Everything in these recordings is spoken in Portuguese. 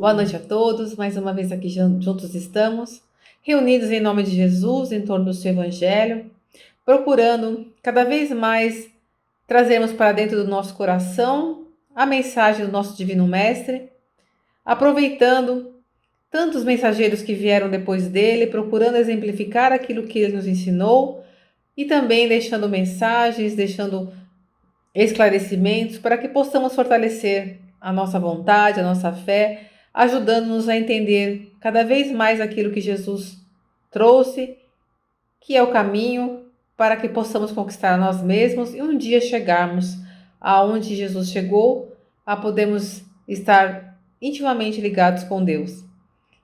Boa noite a todos. Mais uma vez aqui juntos estamos, reunidos em nome de Jesus, em torno do seu Evangelho, procurando cada vez mais trazermos para dentro do nosso coração a mensagem do nosso Divino Mestre, aproveitando tantos mensageiros que vieram depois dele, procurando exemplificar aquilo que ele nos ensinou e também deixando mensagens, deixando esclarecimentos para que possamos fortalecer a nossa vontade, a nossa fé, ajudando-nos a entender cada vez mais aquilo que Jesus trouxe, que é o caminho para que possamos conquistar a nós mesmos e um dia chegarmos aonde Jesus chegou, a podermos estar intimamente ligados com Deus.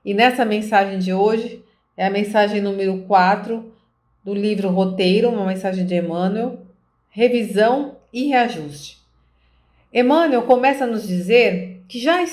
E nessa mensagem de hoje, é a mensagem número 4 do livro Roteiro, uma mensagem de Emmanuel, revisão e reajuste. Emmanuel começa a nos dizer que já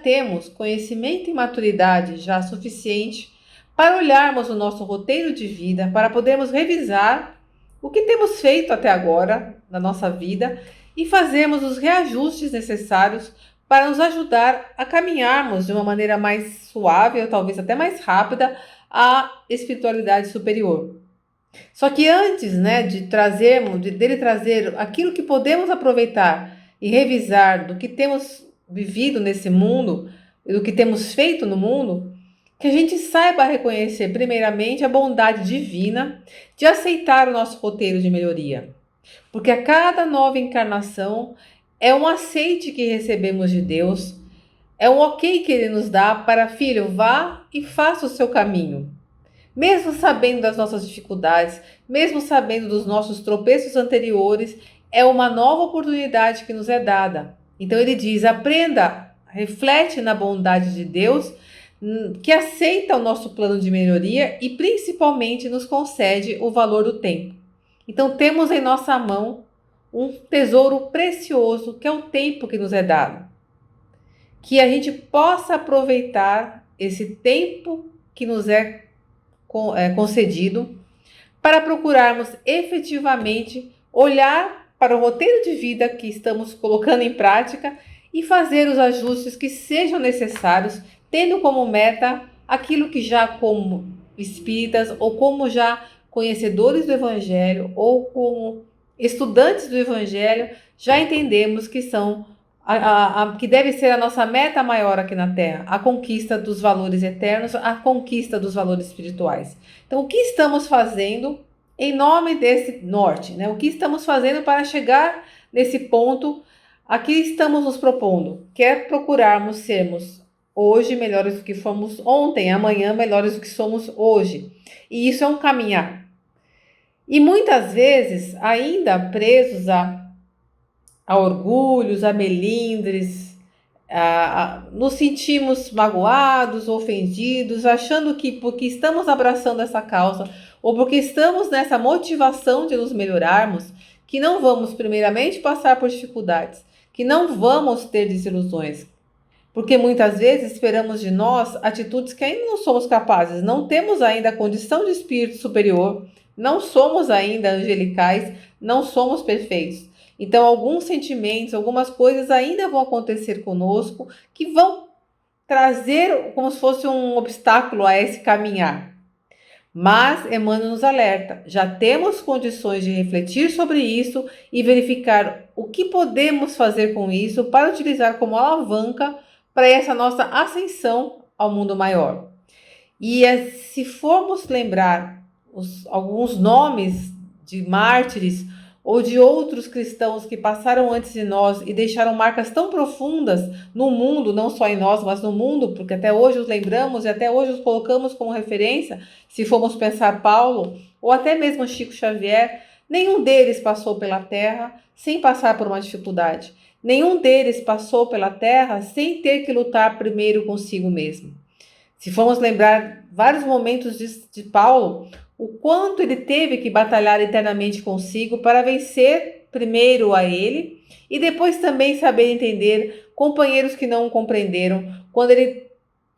temos conhecimento e maturidade já suficiente para olharmos o nosso roteiro de vida, para podermos revisar o que temos feito até agora na nossa vida e fazermos os reajustes necessários para nos ajudar a caminharmos de uma maneira mais suave ou talvez até mais rápida à espiritualidade superior. Só que antes, dele trazer aquilo que podemos aproveitar e revisar do que temos vivido nesse mundo, do que temos feito no mundo, que a gente saiba reconhecer primeiramente a bondade divina de aceitar o nosso roteiro de melhoria. Porque a cada nova encarnação é um aceite que recebemos de Deus, é um ok que Ele nos dá para, filho, vá e faça o seu caminho. Mesmo sabendo das nossas dificuldades, mesmo sabendo dos nossos tropeços anteriores, é uma nova oportunidade que nos é dada. Então ele diz, aprenda, reflete na bondade de Deus, que aceita o nosso plano de melhoria e principalmente nos concede o valor do tempo. Então temos em nossa mão um tesouro precioso, que é o tempo que nos é dado. Que a gente possa aproveitar esse tempo que nos é concedido para procurarmos efetivamente olhar para o roteiro de vida que estamos colocando em prática e fazer os ajustes que sejam necessários, tendo como meta aquilo que já como espíritas ou como já conhecedores do Evangelho ou como estudantes do Evangelho já entendemos que são que deve ser a nossa meta maior aqui na Terra, a conquista dos valores eternos, a conquista dos valores espirituais. Então, o que estamos fazendo em nome desse norte, né? O que estamos fazendo para chegar nesse ponto a que estamos nos propondo? Que é procurarmos sermos hoje melhores do que fomos ontem, amanhã melhores do que somos hoje. E isso é um caminhar. E muitas vezes, ainda presos a orgulhos, a melindres, nos sentimos magoados, ofendidos, achando que porque estamos abraçando essa causa ou porque estamos nessa motivação de nos melhorarmos, que não vamos primeiramente passar por dificuldades, que não vamos ter desilusões. Porque muitas vezes esperamos de nós atitudes que ainda não somos capazes, não temos ainda a condição de espírito superior, não somos ainda angelicais, não somos perfeitos. Então, alguns sentimentos, algumas coisas ainda vão acontecer conosco que vão trazer como se fosse um obstáculo a esse caminhar. Mas Emmanuel nos alerta, já temos condições de refletir sobre isso e verificar o que podemos fazer com isso para utilizar como alavanca para essa nossa ascensão ao mundo maior. E se formos lembrar alguns nomes de mártires ou de outros cristãos que passaram antes de nós e deixaram marcas tão profundas no mundo, não só em nós, mas no mundo, porque até hoje os lembramos e até hoje os colocamos como referência, se formos pensar Paulo, ou até mesmo Chico Xavier, nenhum deles passou pela Terra sem passar por uma dificuldade. Nenhum deles passou pela Terra sem ter que lutar primeiro consigo mesmo. Se formos lembrar vários momentos de Paulo, o quanto ele teve que batalhar internamente consigo para vencer primeiro a ele e depois também saber entender companheiros que não o compreenderam, quando ele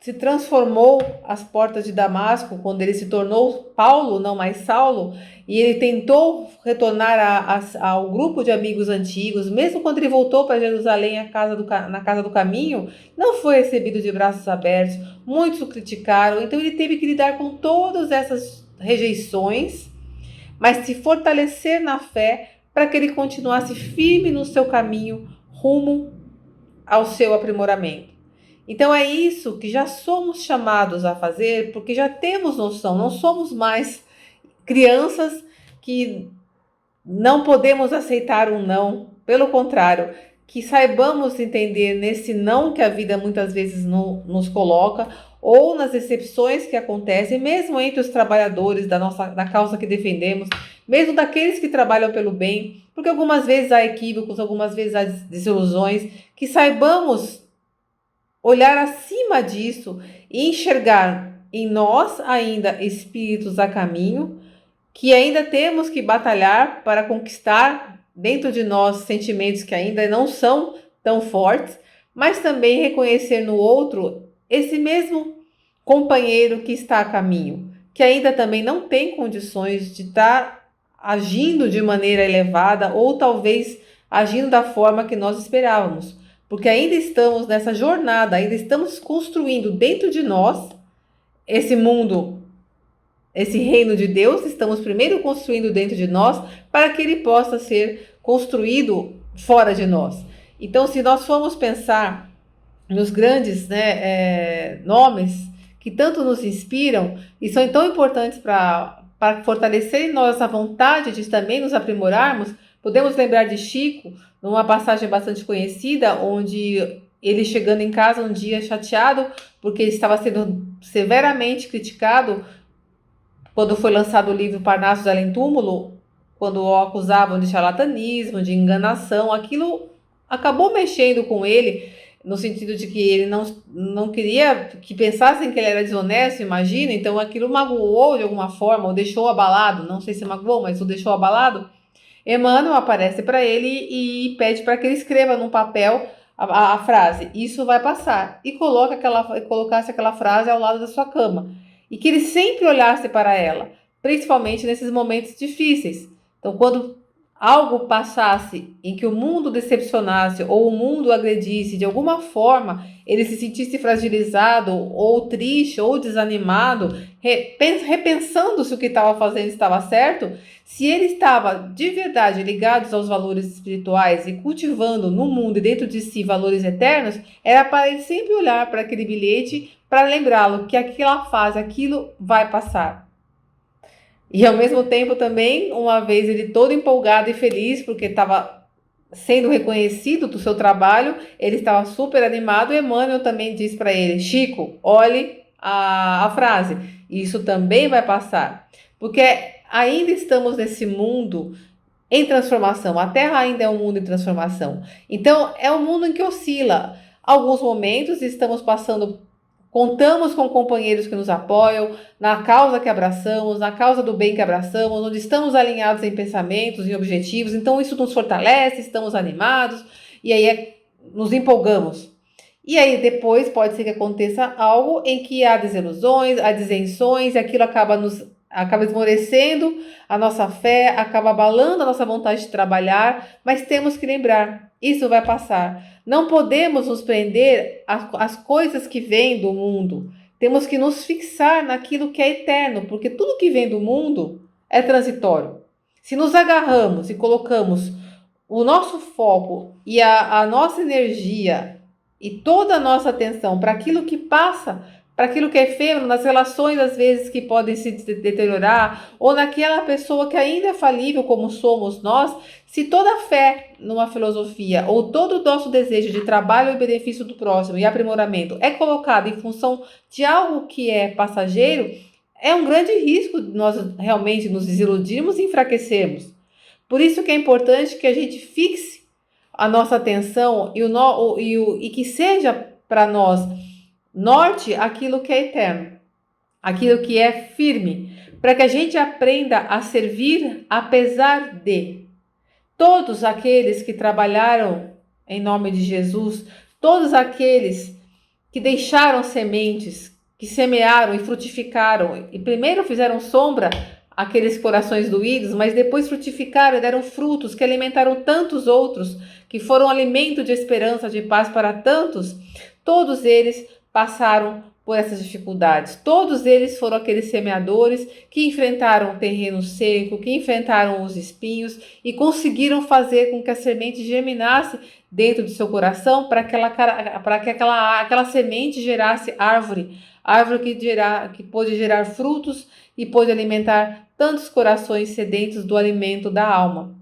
se transformou às portas de Damasco, quando ele se tornou Paulo, não mais Saulo, e ele tentou retornar ao grupo de amigos antigos, mesmo quando ele voltou para Jerusalém, na casa do caminho, não foi recebido de braços abertos, muitos o criticaram, então ele teve que lidar com todas essas rejeições, mas se fortalecer na fé para que ele continuasse firme no seu caminho rumo ao seu aprimoramento. Então é isso que já somos chamados a fazer, porque já temos noção, não somos mais crianças que não podemos aceitar um não, pelo contrário, que saibamos entender nesse não que a vida muitas vezes nos coloca, ou nas decepções que acontecem, mesmo entre os trabalhadores da causa que defendemos, mesmo daqueles que trabalham pelo bem, porque algumas vezes há equívocos, algumas vezes há desilusões, que saibamos olhar acima disso e enxergar em nós ainda espíritos a caminho, que ainda temos que batalhar para conquistar dentro de nós sentimentos que ainda não são tão fortes, mas também reconhecer no outro esse mesmo companheiro que está a caminho, que ainda também não tem condições de estar agindo de maneira elevada ou talvez agindo da forma que nós esperávamos, porque ainda estamos nessa jornada, ainda estamos construindo dentro de nós esse mundo, esse reino de Deus, estamos primeiro construindo dentro de nós para que ele possa ser construído fora de nós. Então, se nós formos pensar nos grandes nomes que tanto nos inspiram e são tão importantes para fortalecer em nós a vontade de também nos aprimorarmos, podemos lembrar de Chico, numa passagem bastante conhecida, onde ele chegando em casa um dia chateado, porque ele estava sendo severamente criticado quando foi lançado o livro Parnaso de Além Túmulo, quando o acusavam de charlatanismo, de enganação, aquilo acabou mexendo com ele, no sentido de que ele não queria que pensassem que ele era desonesto, imagina, então aquilo magoou de alguma forma, ou deixou abalado, não sei se magoou, mas o deixou abalado. Emmanuel aparece para ele e pede para que ele escreva num papel a frase, isso vai passar, e colocasse aquela frase ao lado da sua cama, e que ele sempre olhasse para ela, principalmente nesses momentos difíceis. Então, quando algo passasse em que o mundo decepcionasse ou o mundo agredisse de alguma forma, ele se sentisse fragilizado ou triste ou desanimado, repensando se o que estava fazendo estava certo, se ele estava de verdade ligado aos valores espirituais e cultivando no mundo e dentro de si valores eternos, era para ele sempre olhar para aquele bilhete para lembrá-lo que aquela fase, aquilo vai passar. E ao mesmo tempo também, uma vez ele todo empolgado e feliz porque estava sendo reconhecido do seu trabalho, ele estava super animado, e Emmanuel também diz para ele, Chico, olhe a frase, isso também vai passar, porque ainda estamos nesse mundo em transformação, a Terra ainda é um mundo em transformação, então é um mundo em que oscila, alguns momentos estamos passando. Contamos com companheiros que nos apoiam na causa que abraçamos, na causa do bem que abraçamos, onde estamos alinhados em pensamentos, em objetivos, então isso nos fortalece, estamos animados e aí nos empolgamos. E aí depois pode ser que aconteça algo em que há desilusões, há disenções, e aquilo acaba esmorecendo a nossa fé, acaba abalando a nossa vontade de trabalhar, mas temos que lembrar, isso vai passar. Não podemos nos prender às coisas que vêm do mundo. Temos que nos fixar naquilo que é eterno, porque tudo que vem do mundo é transitório. Se nos agarramos e colocamos o nosso foco e a nossa energia e toda a nossa atenção para aquilo que passa, para aquilo que é efêmero, nas relações às vezes que podem se deteriorar, ou naquela pessoa que ainda é falível como somos nós, se toda a fé numa filosofia ou todo o nosso desejo de trabalho e benefício do próximo e aprimoramento é colocado em função de algo que é passageiro, é um grande risco de nós realmente nos desiludirmos e enfraquecermos. Por isso que é importante que a gente fixe a nossa atenção e que seja para nós norte aquilo que é eterno, aquilo que é firme, para que a gente aprenda a servir apesar de. Todos aqueles que trabalharam em nome de Jesus, todos aqueles que deixaram sementes, que semearam e frutificaram, e primeiro fizeram sombra àqueles corações doídos, mas depois frutificaram e deram frutos que alimentaram tantos outros, que foram alimento de esperança, de paz para tantos, todos eles passaram por essas dificuldades. Todos eles foram aqueles semeadores que enfrentaram o terreno seco, que enfrentaram os espinhos e conseguiram fazer com que a semente germinasse dentro do seu coração para que aquela semente gerasse árvore, que pôde gerar frutos e pôde alimentar tantos corações sedentos do alimento da alma.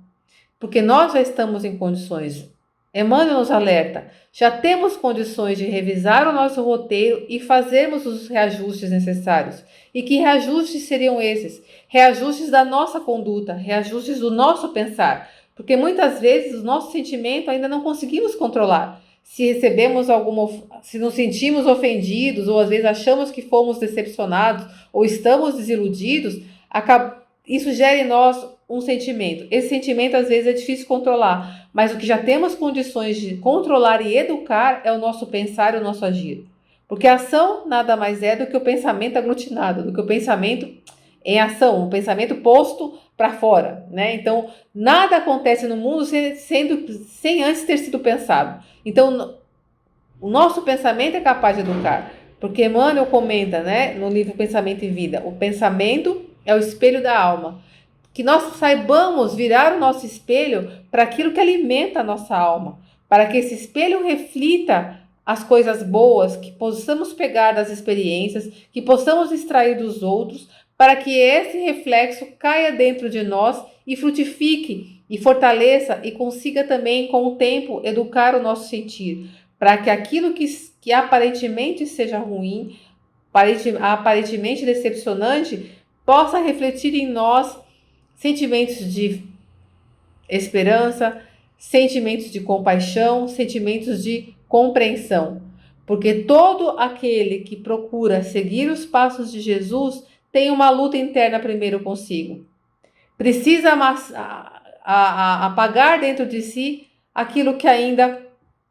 Porque nós já estamos em condições. Emmanuel nos alerta, já temos condições de revisar o nosso roteiro e fazermos os reajustes necessários. E que reajustes seriam esses? Reajustes da nossa conduta, reajustes do nosso pensar. Porque muitas vezes o nosso sentimento ainda não conseguimos controlar. Se se nos sentimos ofendidos, ou às vezes achamos que fomos decepcionados, ou estamos desiludidos, isso gera em nós um sentimento. Esse sentimento às vezes é difícil controlar, mas o que já temos condições de controlar e educar é o nosso pensar e o nosso agir. Porque a ação nada mais é do que o pensamento aglutinado, do que o pensamento em ação, um pensamento posto para fora, né? Então, nada acontece no mundo sem antes ter sido pensado. Então, o nosso pensamento é capaz de educar. Porque Emmanuel comenta, né, no livro Pensamento e Vida, o pensamento é o espelho da alma. Que nós saibamos virar o nosso espelho para aquilo que alimenta a nossa alma, para que esse espelho reflita as coisas boas, que possamos pegar das experiências, que possamos extrair dos outros, para que esse reflexo caia dentro de nós e frutifique e fortaleça e consiga também, com o tempo, educar o nosso sentir, para que aquilo que aparentemente seja ruim, aparentemente decepcionante, possa refletir em nós sentimentos de esperança, sentimentos de compaixão, sentimentos de compreensão. Porque todo aquele que procura seguir os passos de Jesus tem uma luta interna primeiro consigo. Precisa apagar dentro de si aquilo que ainda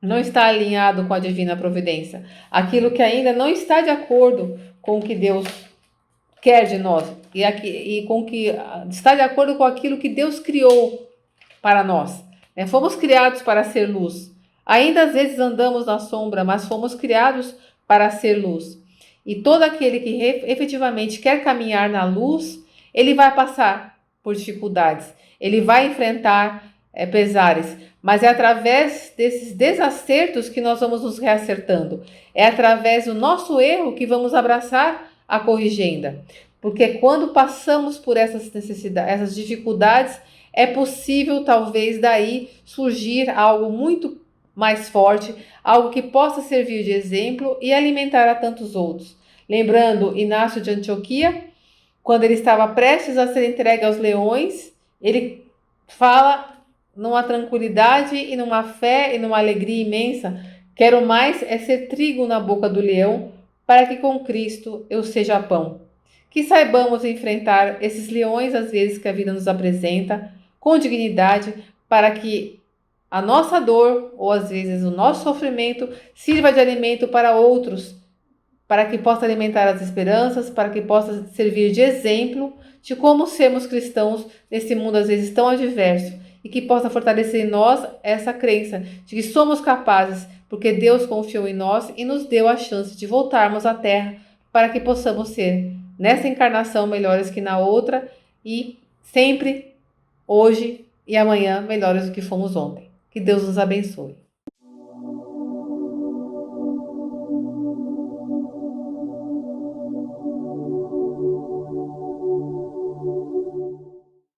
não está alinhado com a divina providência, aquilo que ainda não está de acordo com o que Deus quer de nós e com que está de acordo com aquilo que Deus criou para nós. Fomos criados para ser luz. Ainda às vezes andamos na sombra, mas fomos criados para ser luz. E todo aquele que efetivamente quer caminhar na luz, ele vai passar por dificuldades, ele vai enfrentar pesares, mas é através desses desacertos que nós vamos nos reacertando. É através do nosso erro que vamos abraçar a corrigenda. Porque quando passamos por essas necessidades, essas dificuldades, é possível talvez daí surgir algo muito mais forte, algo que possa servir de exemplo e alimentar a tantos outros. Lembrando Inácio de Antioquia, quando ele estava prestes a ser entregue aos leões, ele fala numa tranquilidade e numa fé e numa alegria imensa: quero mais é ser trigo na boca do leão, para que com Cristo eu seja pão. Que saibamos enfrentar esses leões às vezes que a vida nos apresenta com dignidade, para que a nossa dor ou às vezes o nosso sofrimento sirva de alimento para outros, para que possa alimentar as esperanças, para que possa servir de exemplo de como sermos cristãos nesse mundo às vezes tão adverso, e que possa fortalecer em nós essa crença de que somos capazes, porque Deus confiou em nós e nos deu a chance de voltarmos à Terra para que possamos ser nessa encarnação melhores que na outra e sempre, hoje e amanhã, melhores do que fomos ontem. Que Deus nos abençoe.